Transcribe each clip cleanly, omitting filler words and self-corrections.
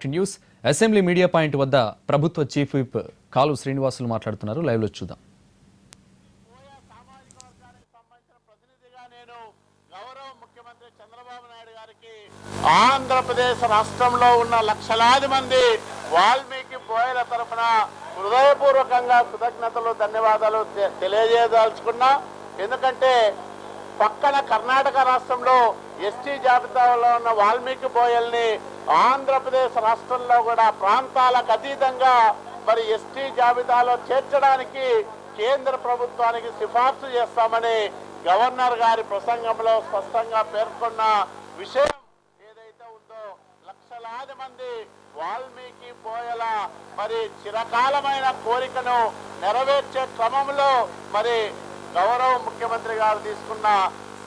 News assembly media point వద్ద ప్రభుత్వ chief whip కాలు శ్రీనివాసులు మాట్లాడుతున్నారు. లైవ్ లో చూద్దాం. గౌరవ ముఖ్యమంత్రి చంద్రబాబు నాయుడు గారికి ఆంధ్రప్రదేశ్ రాష్ట్రంలో ఉన్న లక్షలాది మంది వాల్మీకి బోయల తరఫున హృదయపూర్వకంగా కృతజ్ఞతలు ధన్యవాదాలు తెలియజేయదలుచుకున్నా. ఎందుకంటే పక్కన కర్ణాటక రాష్ట్రంలో ఎస్టీ జాబితాలో ఉన్న వాల్మీకి బోయల్ని ఆంధ్రప్రదేశ్ రాష్ట్రంలో కూడా ప్రాంతాలకు అతీతంగా మరి ఎస్టీ జాబితాలో చేర్చడానికి కేంద్ర ప్రభుత్వానికి సిఫార్సు చేస్తామని గవర్నర్ గారి ప్రసంగంలో స్పష్టంగా పేర్కొన్న విషయం ఏదైతే ఉందో, లక్షలాది మంది వాల్మీకి బోయల మరి చిరకాలమైన కోరికను నెరవేర్చే క్రమంలో మరి గౌరవ ముఖ్యమంత్రి గారు తీసుకున్న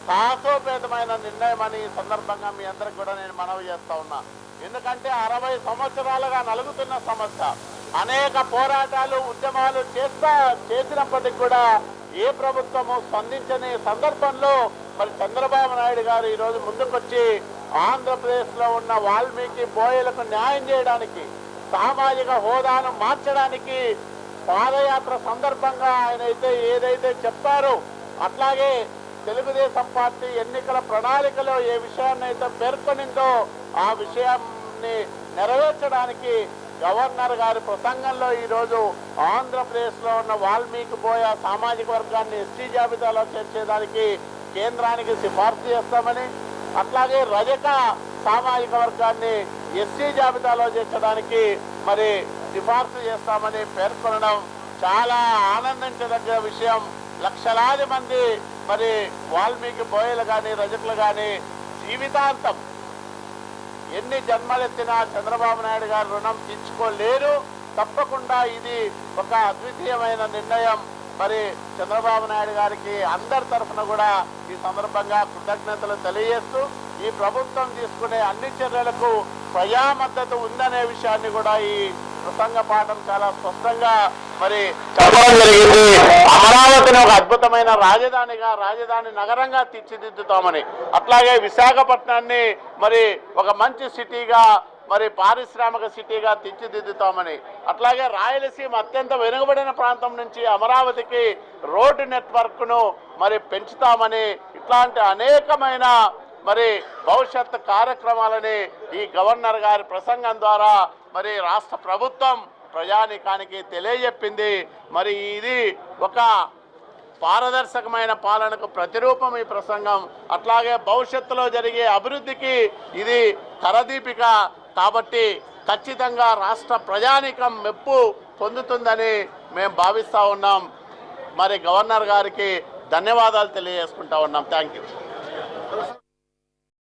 సాహసోపేతమైన నిర్ణయం అని ఈ సందర్భంగా మీ అందరికి కూడా నేను మనవి చేస్తా ఉన్నా. ఎందుకంటే 60 సంవత్సరాలుగా నలుగుతున్న సమస్య, అనేక పోరాటాలు ఉద్యమాలు చేసినప్పటికీ కూడా ఏ ప్రభుత్వము స్పందించని సందర్భంలో మరి చంద్రబాబు నాయుడు గారు ఈరోజు ముందుకొచ్చి ఆంధ్రప్రదేశ్ లో ఉన్న వాల్మీకి బోయలకు న్యాయం చేయడానికి, సామాజిక హోదాను మార్చడానికి పాదయాత్ర సందర్భంగా ఆయన ఏదైతే చెప్పారో అట్లాగే తెలుగుదేశం పార్టీ ఎన్నికల ప్రణాళికలో ఏ విషయాన్ని అయితే పేర్కొనిందో ఆ విషయాన్ని నెరవేర్చడానికి గవర్నర్ గారి ప్రసంగంలో ఈరోజు ఆంధ్రప్రదేశ్ లో ఉన్న వాల్మీకి బోయ సామాజిక వర్గాన్ని ఎస్టీ జాబితాలో చేర్చేదానికి కేంద్రానికి సిఫార్సు చేస్తామని, అట్లాగే రజక సామాజిక వర్గాన్ని ఎస్టీ జాబితాలో చేర్చడానికి మరి సిఫార్సు చేస్తామని పేర్కొనడం చాలా ఆనందించదగ్గ విషయం. లక్షలాది మంది మరి వాల్మీకి బోయలు కానీ రజకులు కానీ జీవితాంతం ఎన్ని జన్మలెత్తినా చంద్రబాబు నాయుడు గారు రుణం తీర్చుకోలేరు. తప్పకుండా ఇది ఒక అద్వితీయమైన నిర్ణయం. మరి చంద్రబాబు నాయుడు గారికి అందరి తరఫున కూడా ఈ సందర్భంగా కృతజ్ఞతలు తెలియజేస్తూ, ఈ ప్రభుత్వం తీసుకునే అన్ని చర్యలకు ప్రజా మద్దతు ఉందనే విషయాన్ని కూడా ఈ ప్రసంగ పాఠం చాలా స్పష్టంగా మరి చెప్పడం జరిగింది. అమరావతిని ఒక అద్భుతమైన రాజధాని నగరంగా తీర్చిదిద్దుతామని, అట్లాగే విశాఖపట్నాన్ని మరి ఒక మంచి సిటీగా మరి పారిశ్రామిక సిటీగా తీర్చిదిద్దుతామని, అట్లాగే రాయలసీమ అత్యంత వెనుకబడిన ప్రాంతం నుంచి అమరావతికి రోడ్డు నెట్వర్క్ను మరి పెంచుతామని, ఇట్లాంటి అనేకమైన మరి భవిష్యత్ కార్యక్రమాలని ఈ గవర్నర్ గారి ప్రసంగం ద్వారా మరి రాష్ట్ర ప్రభుత్వం ప్రజానీకానికి తెలియజెప్పింది. మరి ఇది ఒక పారదర్శకమైన పాలనకు ప్రతిరూపం ఈ ప్రసంగం. అట్లాగే భవిష్యత్తులో జరిగే అభివృద్ధికి ఇది కరదీపిక. కాబట్టి ఖచ్చితంగా రాష్ట్ర ప్రజానీకం మెప్పు పొందుతుందని మేము భావిస్తూ ఉన్నాం. మరి గవర్నర్ గారికి ధన్యవాదాలు తెలియజేసుకుంటా ఉన్నాం. Thank you.